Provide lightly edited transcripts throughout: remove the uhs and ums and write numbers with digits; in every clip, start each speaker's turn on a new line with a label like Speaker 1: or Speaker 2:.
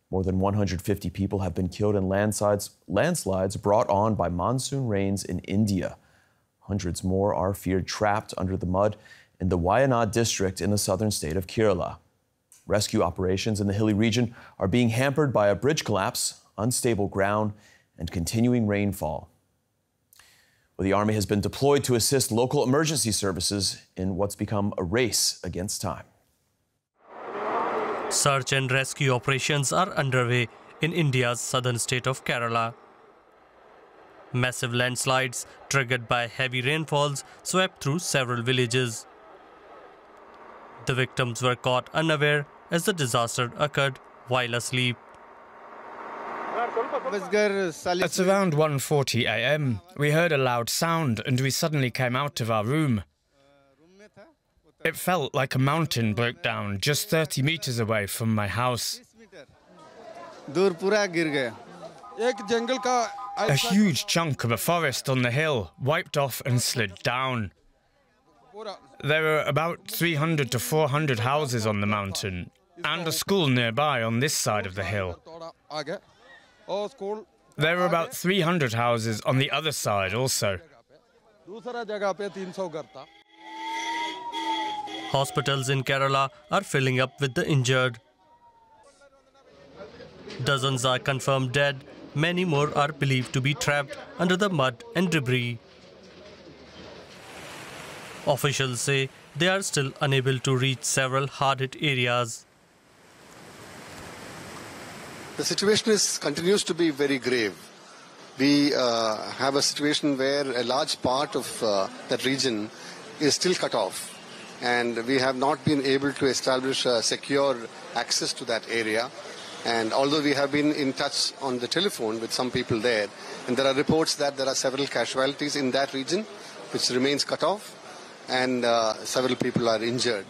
Speaker 1: More than 150 people have been killed in landslides brought on by monsoon rains in India. Hundreds more are feared trapped under the mud in the Wayanad district in the southern state of Kerala. Rescue operations in the hilly region are being hampered by a bridge collapse, unstable ground, and continuing rainfall. Well, the Army has been deployed to assist local emergency services in what's become a race against time.
Speaker 2: Search and rescue operations are underway in India's southern state of Kerala. Massive landslides triggered by heavy rainfalls swept through several villages. The victims were caught unaware as the disaster occurred while asleep.
Speaker 3: At around 1:40 a.m., we heard a loud sound and we suddenly came out of our room. It felt like a mountain broke down just 30 meters away from my house. A huge chunk of a forest on the hill wiped off and slid down. There were about 300 to 400 houses on the mountain and a school nearby on this side of the hill. There were about 300 houses on the other side also.
Speaker 2: Hospitals in Kerala are filling up with the injured. Dozens are confirmed dead. Many more are believed to be trapped under the mud and debris. Officials say they are still unable to reach several hard-hit areas.
Speaker 4: The situation continues to be very grave. We have a situation where a large part of that region is still cut off. And we have not been able to establish secure access to that area. And although we have been in touch on the telephone with some people there, and there are reports that there are several casualties in that region, which remains cut off, and several people are injured.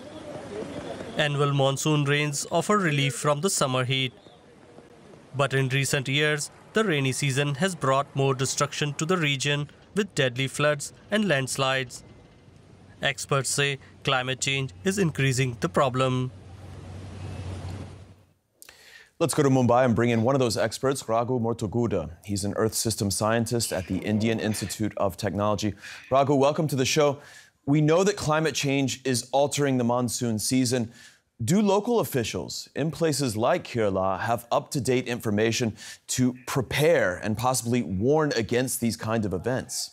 Speaker 2: Annual monsoon rains offer relief from the summer heat. But in recent years, the rainy season has brought more destruction to the region with deadly floods and landslides. Experts say climate change is increasing the problem.
Speaker 1: Let's go to Mumbai and bring in one of those experts, Raghu Mortuguda. He's an Earth system scientist at the Indian Institute of Technology. Raghu, welcome to the show. We know that climate change is altering the monsoon season. Do local officials in places like Kerala have up-to-date information to prepare and possibly warn against these kind of events?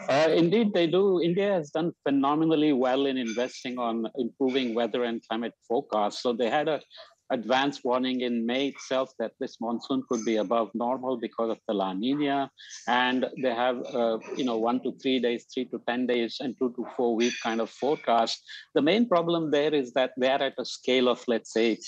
Speaker 5: Indeed, they do. India has done phenomenally well in investing on improving weather and climate forecasts. So they had an advance warning in May itself that this monsoon could be above normal because of the La Nina. And they have, 1 to 3 days, 3 to 10 days, and 2 to 4 week kind of forecast. The main problem there is that they are at a scale of, let's say,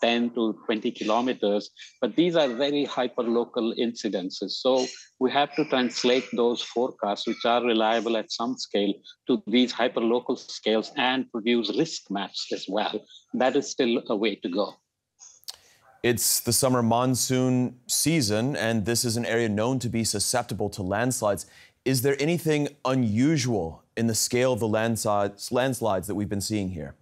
Speaker 5: 10 to 20 kilometers, but these are very hyper-local incidences. So we have to translate those forecasts, which are reliable at some scale, to these hyper-local scales and produce risk maps as well. That is still a way to go.
Speaker 1: It's the summer monsoon season, and this is an area known to be susceptible to landslides. Is there anything unusual in the scale of the landslides that we've been seeing here?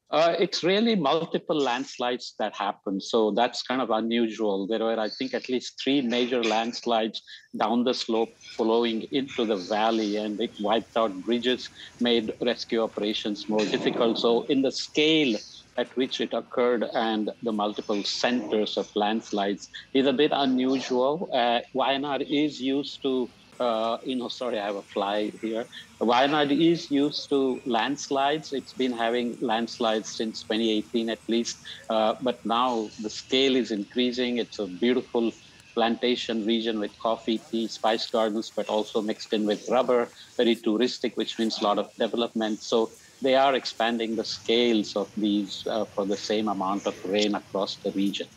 Speaker 5: It's really multiple landslides that happen. So that's kind of unusual. There were, I think, at least 3 major landslides down the slope flowing into the valley, and it wiped out bridges, made rescue operations more difficult. So in the scale at which it occurred and the multiple centers of landslides is a bit unusual. Wayanad is used to sorry, I have a fly here. Wayanad is used to landslides. It's been having landslides since 2018 at least, but now the scale is increasing. It's a beautiful plantation region with coffee, tea, spice gardens, but also mixed in with rubber, very touristic, which means a lot of development. So they are expanding the scales of these for the same amount of rain across the region.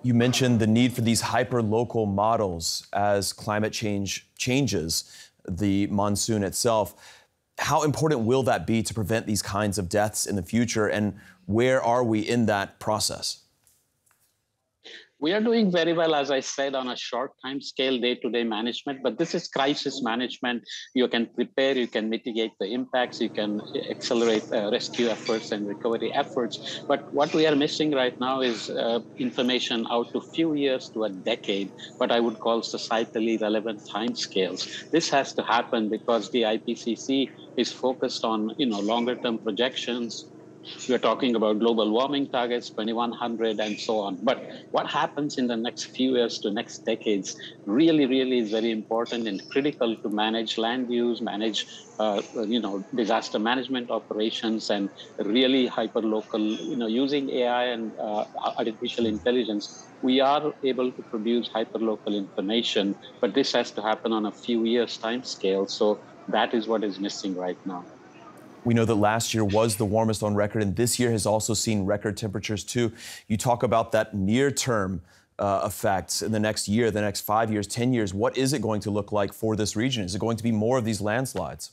Speaker 1: You mentioned the need for these hyper-local models as climate change changes the monsoon itself. How important will that be to prevent these kinds of deaths in the future, and where are we in that process?
Speaker 5: We are doing very well, as I said, on a short time scale, day-to-day management, but this is crisis management. You can prepare, you can mitigate the impacts, you can accelerate rescue efforts and recovery efforts. But what we are missing right now is information out to few years to a decade, what I would call societally relevant timescales. This has to happen because the IPCC is focused on longer-term projections. We're talking about global warming targets, 2100 and so on. But what happens in the next few years to next decades really is very important and critical to manage land use, manage disaster management operations, and really hyperlocal, using AI and artificial intelligence. We are able to produce hyperlocal information, but this has to happen on a few years time scale. So that is what is missing right now.
Speaker 1: We know that last year was the warmest on record, and this year has also seen record temperatures too. You talk about that near-term effects in the next year, the next 5 years, 10 years. What is it going to look like for this region? Is it going to be more of these landslides?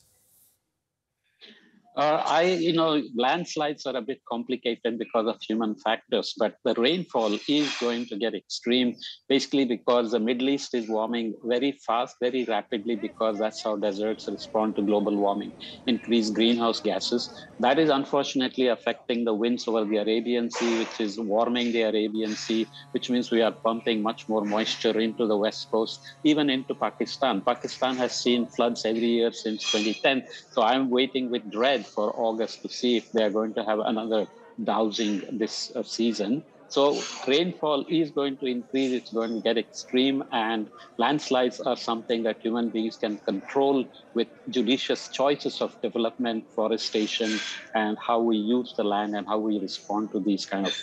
Speaker 5: Landslides are a bit complicated because of human factors, but the rainfall is going to get extreme, basically because the Middle East is warming very fast, very rapidly, because that's how deserts respond to global warming, increased greenhouse gases. That is unfortunately affecting the winds over the Arabian Sea, which is warming the Arabian Sea, which means we are pumping much more moisture into the West Coast, even into Pakistan. Pakistan has seen floods every year since 2010. So I'm waiting with dread for August to see if they're going to have another dousing this season. So rainfall is going to increase, it's going to get extreme, and landslides are something that human beings can control with judicious choices of development, forestation, and how we use the land and how we respond to these kind of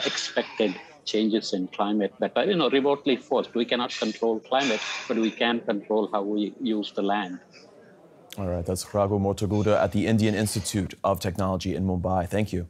Speaker 5: expected changes in climate that are remotely forced. We cannot control climate, but we can control how we use the land.
Speaker 1: All right, that's Raghu Mortaguda at the Indian Institute of Technology in Mumbai. Thank you.